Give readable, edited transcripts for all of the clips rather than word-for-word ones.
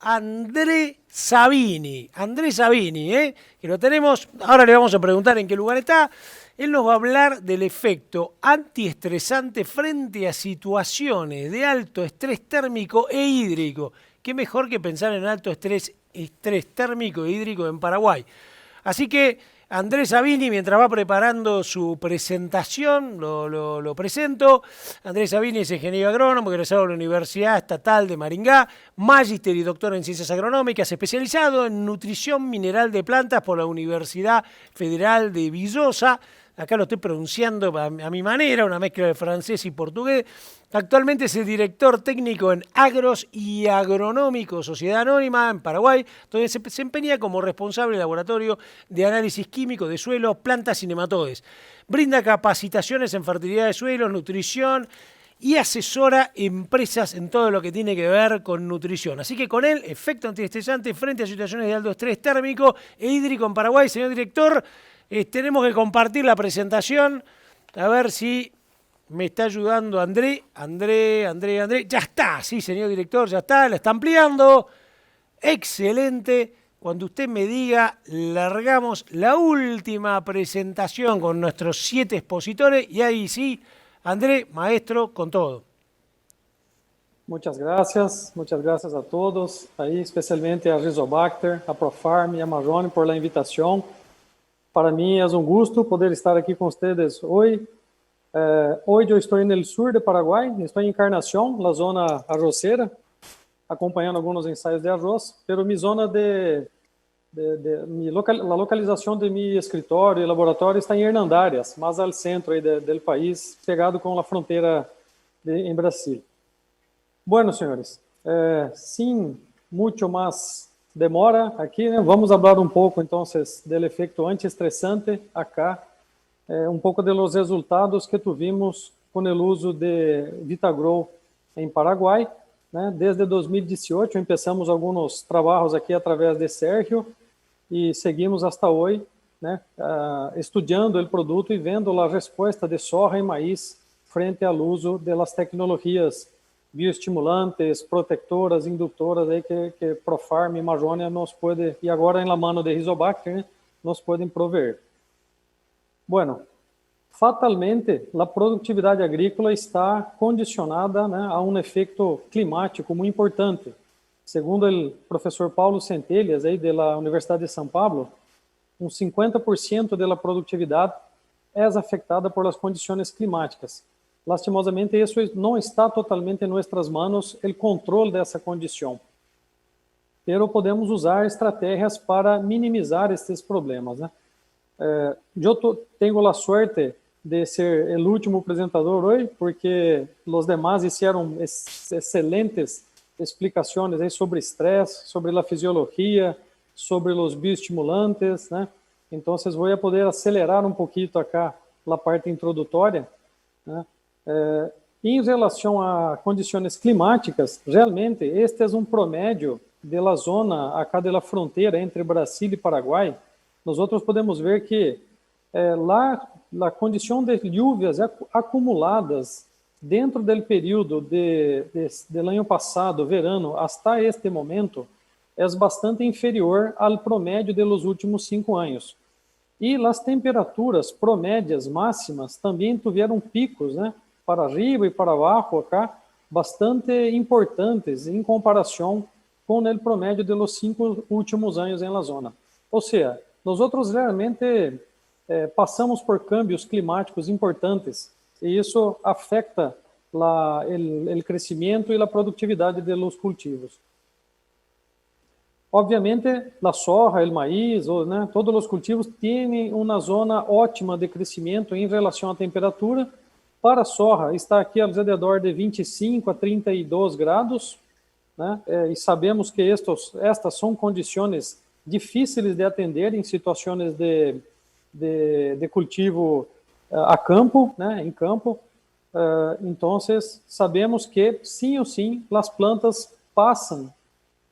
André Sabini. André Sabini, que lo tenemos, ahora le vamos a preguntar en qué lugar está. Él nos va a hablar del efecto antiestresante frente a situaciones de alto estrés térmico e hídrico. Qué mejor que pensar en alto estrés térmico e hídrico en Paraguay. Así que Andrés Sabini, mientras va preparando su presentación, lo presento. Andrés Sabini es ingeniero agrónomo, egresado de la Universidad Estatal de Maringá, magíster y doctor en ciencias agronómicas, especializado en nutrición mineral de plantas por la Universidad Federal de Viçosa. Acá lo estoy pronunciando a mi manera, una mezcla de francés y portugués. Actualmente es el director técnico en Agros y Agronómico, Sociedad Anónima, en Paraguay, donde se desempeña como responsable del laboratorio de análisis químico de suelos, plantas y nematodes. Brinda capacitaciones en fertilidad de suelos, nutrición y asesora empresas en todo lo que tiene que ver con nutrición. Así que con él, efecto antiestresante frente a situaciones de alto estrés térmico e hídrico en Paraguay. Señor director, tenemos que compartir la presentación, a ver si me está ayudando André. Ya está, sí, señor director, ya está, la está ampliando. Excelente. Cuando usted me diga, largamos la última presentación con nuestros 7 expositores y ahí sí, André, maestro, con todo. Muchas gracias a todos, ahí especialmente a Rizobacter, a Profarm e a Marrone por la invitación. Para mí es un gusto poder estar aquí con ustedes hoy. Hoy yo estoy en el sur de Paraguay, estoy en Encarnación, la zona arrocera, acompañando algunos ensayos de arroz, pero mi zona la localización de mi escritorio y laboratorio está en Hernandarias, más al centro aí del país, pegado con la frontera en Brasil. Bueno, señores, sin mucho más demora aqui, né? Vamos falar um pouco, então, do efeito antiestressante acá, um pouco dos resultados que tuvimos com o uso de Vitagrow em Paraguai, né? Desde 2018 começamos alguns trabalhos aqui através de Sérgio e seguimos até hoje, né? Estudando o produto e vendo a resposta de soja e maíz frente ao uso das tecnologias bioestimulantes, protectoras, indutoras aí que Profarm e Marrone nos pode, e agora em la mano de Rizobacter, né, nos podem prover. Bueno, fatalmente, a produtividade agrícola está condicionada, né, a um efeito climático muito importante. Segundo o professor Paulo Centelhas, aí da Universidade de São Paulo, 50% da produtividade é afetada por as condições climáticas. Lastimosamente, isso não está totalmente em nossas mãos, o controle dessa condição. Pero podemos usar estratégias para minimizar estes problemas, né? Eu tenho a sorte de ser o último apresentador hoje, porque os demais fizeram excelentes explicações aí sobre estresse, sobre a fisiologia, sobre os bioestimulantes, né? Então, vou poder acelerar um pouquinho acá a parte introdutória, né? Em relação a condições climáticas, realmente este é um promédio da zona acá da fronteira entre Brasil e Paraguai. Nós podemos ver que lá a condição de chuvas acumuladas dentro do período do ano passado, verano, até este momento, é bastante inferior ao promédio dos últimos 5 anos. E as temperaturas promédias máximas também tiveram picos, né, para arriba e para baixo acá, bastante importantes em comparação com o promédio dos 5 últimos anos em la zona. Ou seja, nós realmente passamos por cambios climáticos importantes e isso afeta o crescimento e a produtividade dos cultivos. Obviamente, a soja, o maíz, né, todos os cultivos têm uma zona ótima de crescimento em relação à temperatura. Para a soja, está aqui ao redor de 25 a 32 graus, né? E sabemos que estas são condições difíceis de atender em situações de cultivo a campo, né? Em campo. Então, sabemos que, sim ou sim, as plantas passam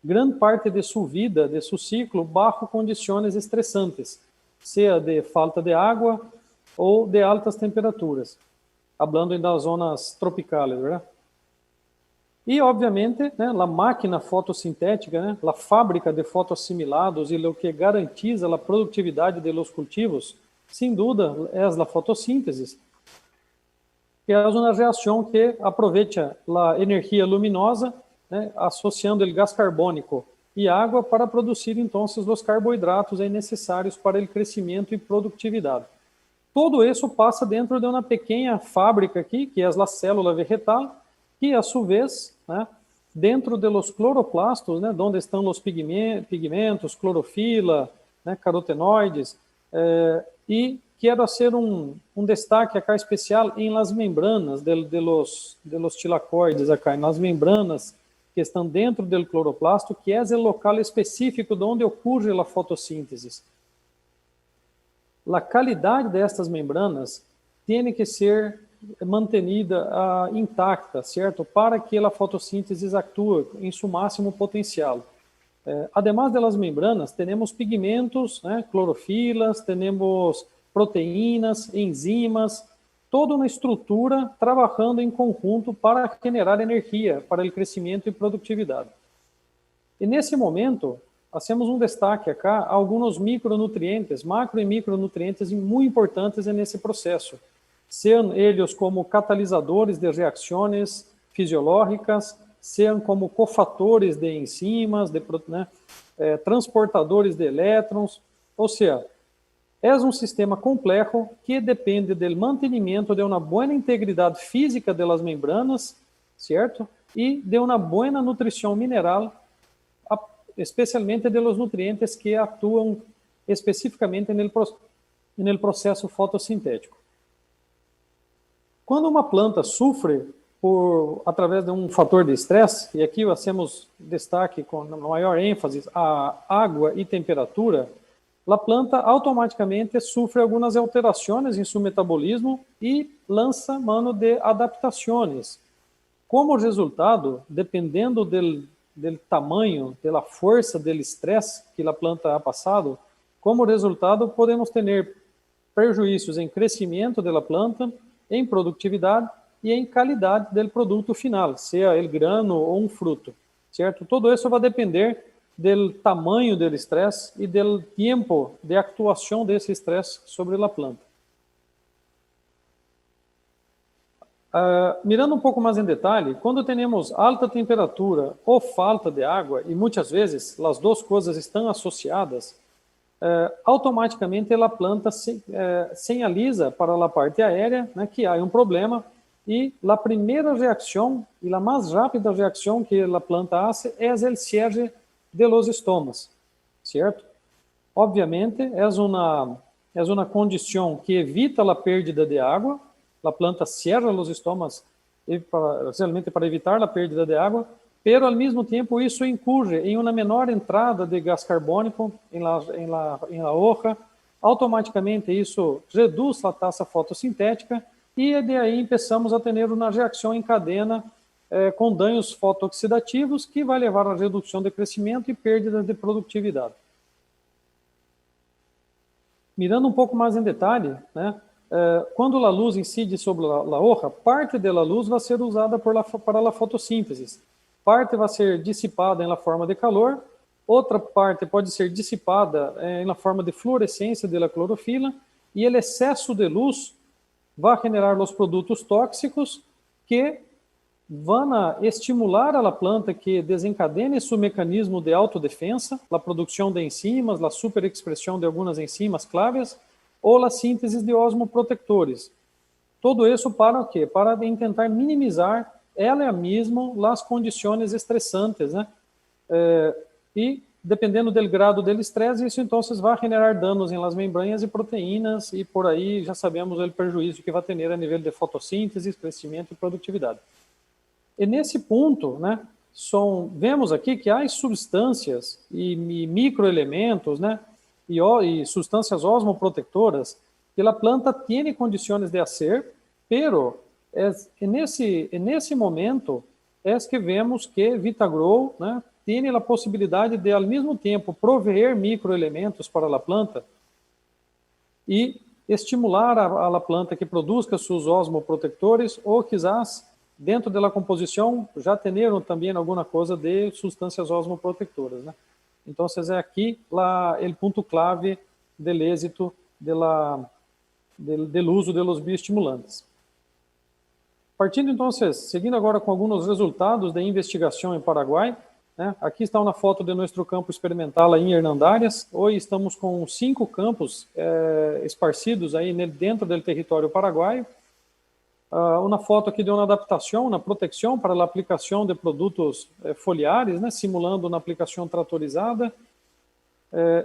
grande parte de sua vida, de seu ciclo, bajo condições estressantes, seja de falta de água ou de altas temperaturas. Hablando das zonas tropicales, ¿verdad? Y obviamente, la máquina fotossintética, la fábrica de fotoassimilados y lo que garantiza la productividad de los cultivos, sin duda, es la fotosíntesis, que é uma reação que aproveita a energia luminosa, associando o gás carbônico e água para produzir, então, os carboidratos necessários para o crescimento e produtividade. Todo isso passa dentro de uma pequena fábrica aqui, que é a célula vegetal, que, a sua vez, dentro de los cloroplastos, onde estão os pigmentos, clorofila, carotenoides, e quero fazer um destaque acá especial em las membranas de los tilacoides acá, nas membranas que estão dentro do cloroplasto, que é o local específico onde ocorre a fotossíntese. A qualidade destas membranas tem que ser mantenida intacta, certo? Para que a fotossíntese atue em seu máximo potencial. Además de las membranas, temos pigmentos, clorofilas, temos proteínas, enzimas, toda uma estrutura trabalhando em conjunto para generar energia para o crescimento e produtividade. E nesse momento, hacemos um destaque acá a alguns micronutrientes, macro e micronutrientes muito importantes nesse processo, sejam eles como catalisadores de reações fisiológicas, sejam como cofatores de enzimas, transportadores de elétrons, ou seja, é um sistema complexo que depende do mantenimento de uma boa integridade física das membranas, certo? E de uma boa nutrição mineral, especialmente de los nutrientes que atuam especificamente no processo fotossintético. Quando uma planta sofre através de um fator de estresse, e aqui hacemos destaque com maior ênfase a água e temperatura, a planta automaticamente sofre algumas alterações em seu metabolismo e lança mano de adaptações. Como resultado, dependendo do tamanho, da força do estresse que a planta ha passado, como resultado podemos ter prejuízos em crescimento da planta, em produtividade e em qualidade do produto final, seja ele grano ou um fruto, certo? Todo isso vai depender do tamanho do estresse e do tempo de atuação desse estresse sobre a planta. Mirando um pouco mais em detalhe, quando temos alta temperatura ou falta de água, e muitas vezes as duas coisas estão associadas, automaticamente a planta sinaliza para a parte aérea que há um problema, e a primeira reação e a mais rápida reação que a planta faz é o cierre de los estomas, certo? Obviamente, é uma condição que evita a perda de água, a planta cierra os estomas realmente para evitar a perda de água, pero ao mesmo tempo isso incorre em uma menor entrada de gás carbônico em la hoja, automaticamente isso reduz a taxa fotossintética e de aí começamos a ter uma reação em cadeia com danos fotooxidativos que vai levar à redução de crescimento e perda de produtividade. Mirando um pouco mais em detalhe, quando a luz incide sobre a hoja, parte da luz vai ser usada para a fotossíntese. Parte vai ser dissipada em forma de calor, outra parte pode ser dissipada em forma de fluorescência da clorofila, e o excesso de luz vai generar os produtos tóxicos que vão estimular a planta que desencadene seu mecanismo de autodefensa, a produção de enzimas, a superexpressão de algumas enzimas claves, ou a síntese de osmoprotectores. Todo isso para o quê? Para tentar minimizar ela mesma as condições estressantes, e dependendo do grado do estresse, isso então vai generar danos em las membranas e proteínas, e por aí já sabemos o prejuízo que vai ter a nível de fotossíntese, crescimento e produtividade. E nesse ponto, vemos aqui que há substâncias e microelementos, e substâncias osmoprotectoras que a planta tem condições de fazer, pero nesse momento é que vemos que Vitagrow tem a possibilidade de, ao mesmo tempo, prover microelementos para a planta e estimular a planta que produza seus osmoprotectores ou, quizás, dentro da composição já teneram também alguma coisa de substâncias osmoprotectoras, né? Então, é aqui o ponto clave do êxito do uso dos bioestimulantes. Partindo, então, seguindo agora com alguns resultados da investigação em Paraguai, né? Aqui está uma foto de nosso campo experimental aí em Hernandarias. Hoje estamos com 5 campos esparcidos aí dentro do território paraguaio. Uma foto aqui de uma adaptação, uma proteção para a aplicação de produtos foliares, né, simulando uma aplicação tratorizada.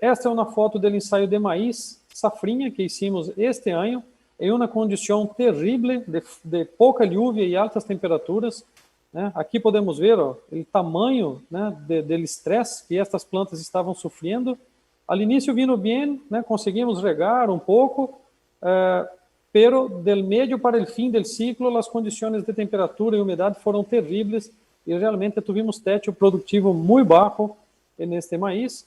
Esta é uma foto do ensaio de maíz safrinha que hicimos este ano, em uma condição terrível de pouca lluvia e altas temperaturas. Né? Aqui podemos ver o tamanho, né, do estresse que estas plantas estavam sofrendo. Al início vino bem, né, conseguimos regar um pouco, pero del medio para el fin del ciclo, as condições de temperatura e umidade foram terríveis e realmente tivemos teto produtivo muito baixo neste maíz.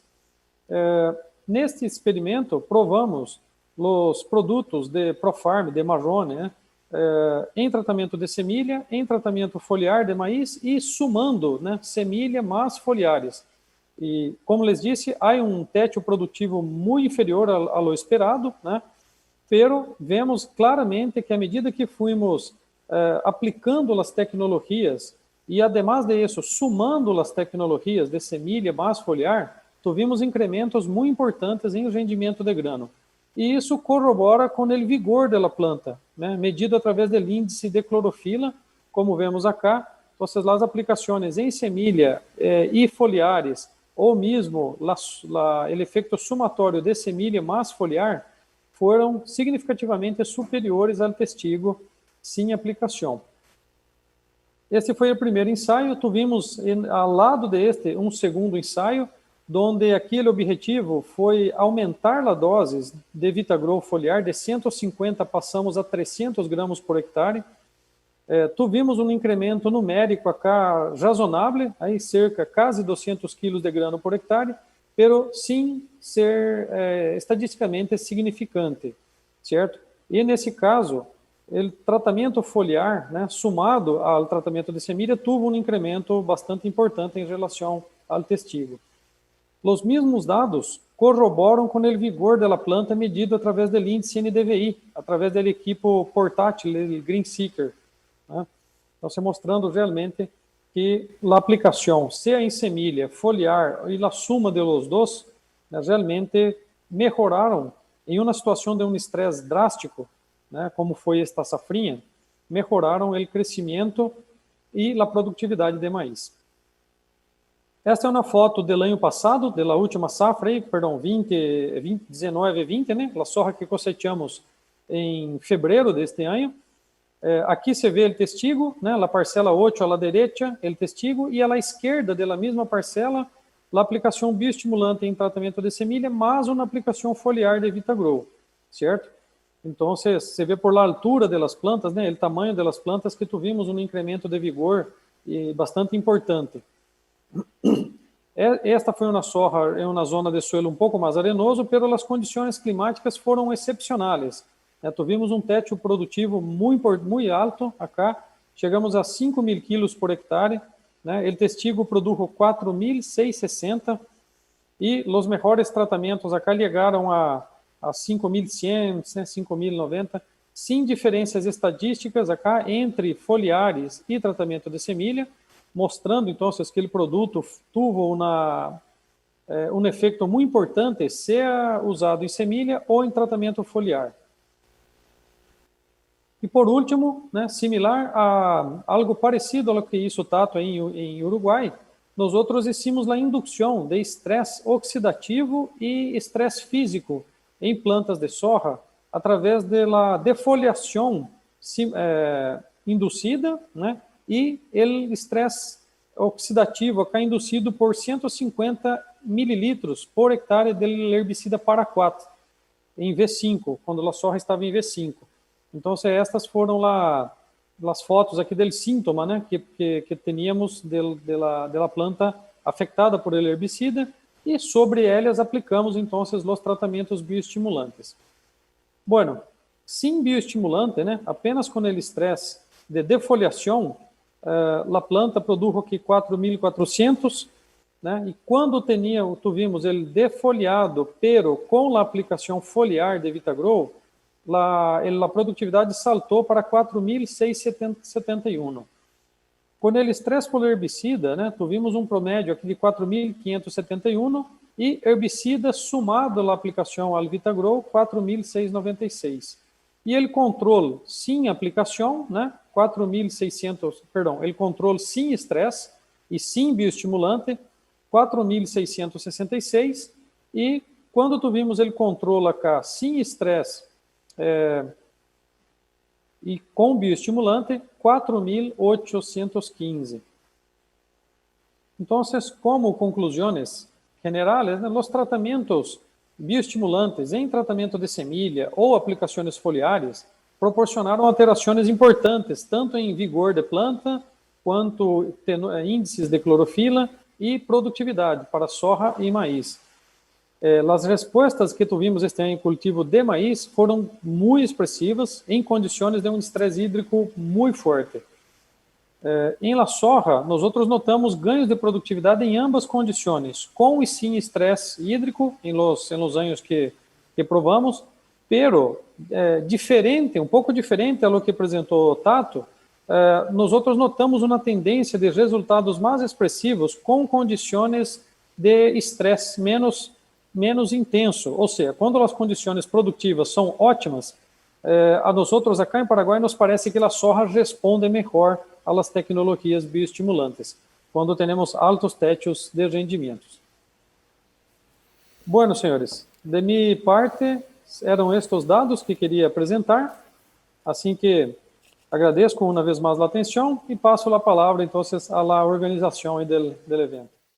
Neste experimento, provamos os produtos de Profarm, de Marrone, né, em tratamento de semilha, em tratamento foliar de maíz e sumando, né, semilha mais foliares. E, como les disse, há um teto produtivo muito inferior ao esperado, né? Pero vemos claramente que à medida que fomos aplicando as tecnologias e, además de isso, sumando as tecnologias de semilha mais foliar, tivemos incrementos muito importantes em rendimento de grano. E isso corrobora com o vigor da planta, né, medido através do índice de clorofila, como vemos acá. Então, as aplicações em semilha e foliares, ou mesmo o efeito sumatório de semilha mais foliar, foram significativamente superiores ao testigo sem aplicação. Esse foi o primeiro ensaio. Tivemos, ao lado deste, um segundo ensaio, onde aquele objetivo foi aumentar a dose de Vitagrow foliar de 150, passamos a 300 gramas por hectare. Tivemos um incremento numérico acá razonável, aí cerca quase 200 quilos de grano por hectare, pero sem ser estatisticamente significante, certo? E nesse caso, o tratamento foliar, né, somado ao tratamento de semilha, teve um incremento bastante importante em relação ao testigo. Os mesmos dados corroboram com o vigor da planta medido através do índice NDVI, através do equipo portátil, o Green Seeker, né? Então, se mostrando realmente que a aplicação, seja em semilha, foliar e a suma de los dos, né, realmente melhoraram em uma situação de um estresse drástico, né, como foi esta safrinha, melhoraram o crescimento e a produtividade de maíz. Esta é uma foto do ano passado, da última safra, 19 e 20, né, a soja que cosechamos em fevereiro deste ano. Aqui se vê o testigo, né, a parcela 8 à direita, o testigo, e à esquerda da mesma parcela, a aplicação bioestimulante em tratamento de semilha, mas uma aplicação foliar de Vitagrow, certo? Então, você vê por lá a altura das plantas, né, o tamanho das plantas, que tivemos um incremento de vigor bastante importante. Esta foi uma soja em uma zona de suelo um pouco mais arenoso, pero as condições climáticas foram excepcionais. Tivemos um teto produtivo muito alto acá, chegamos a 5.000 quilos por hectare, né? O testigo produjo 4.660 e os melhores tratamentos acá chegaram a 5.100, 5.090, sem diferenças estatísticas acá entre foliares e tratamento de semilha, mostrando então que aquele produto teve um efeito muito importante, seja usado em semilha ou em tratamento foliar. E por último, né, similar a algo parecido ao que hizo Tato em Uruguai, nós outros hicimos a indução de estresse oxidativo e estresse físico em plantas de soja através da defoliação inducida, né, e o estresse oxidativo acá induzido por 150 mililitros por hectare do herbicida Paraquat em V5, quando a soja estava em V5. Então, estas foram as fotos aqui do síntoma, né, que teníamos da planta afetada por el herbicida, e sobre elas aplicamos, então, os tratamentos bioestimulantes. Bueno, sem bioestimulante, né, apenas com o estresse de defoliação, a planta produjo aqui 4.400, né? E quando tuvimos ele defoliado, pero com a aplicação foliar de Vitagrow, a produtividade saltou para 4.671. Com eles três por herbicida, né, tivemos um promédio aqui de 4.571 e herbicida somado à aplicação ao Vitagrow, 4.696. E ele controle sem aplicação, né, 4.600, perdão, ele controle sem estresse e sem bioestimulante, 4.666, e quando tivemos ele controle acá sem estresse e com bioestimulante, 4.815. Então, como conclusões generais, né, os tratamentos bioestimulantes em tratamento de semilha ou aplicações foliares proporcionaram alterações importantes, tanto em vigor de planta, quanto índices de clorofila e produtividade para soja e maíz. As respostas que tivemos este ano em cultivo de maíz foram muito expressivas em condições de um estresse hídrico muito forte. Em la soja, nós notamos ganhos de produtividade em ambas condições, com e sem estresse hídrico, em los anos que provamos, pero diferente, um pouco diferente a lo que apresentou o Tato, nós notamos uma tendência de resultados mais expressivos com condições de estresse menos intenso, ou seja, quando as condições produtivas são ótimas, a nós acá em Paraguai nos parece que a soja responde melhor às tecnologias bioestimulantes, quando temos altos techos de rendimentos. Bueno, senhores, de minha parte, eram estes dados que queria apresentar, assim que agradeço uma vez mais a atenção e passo a palavra, então, à organização do evento.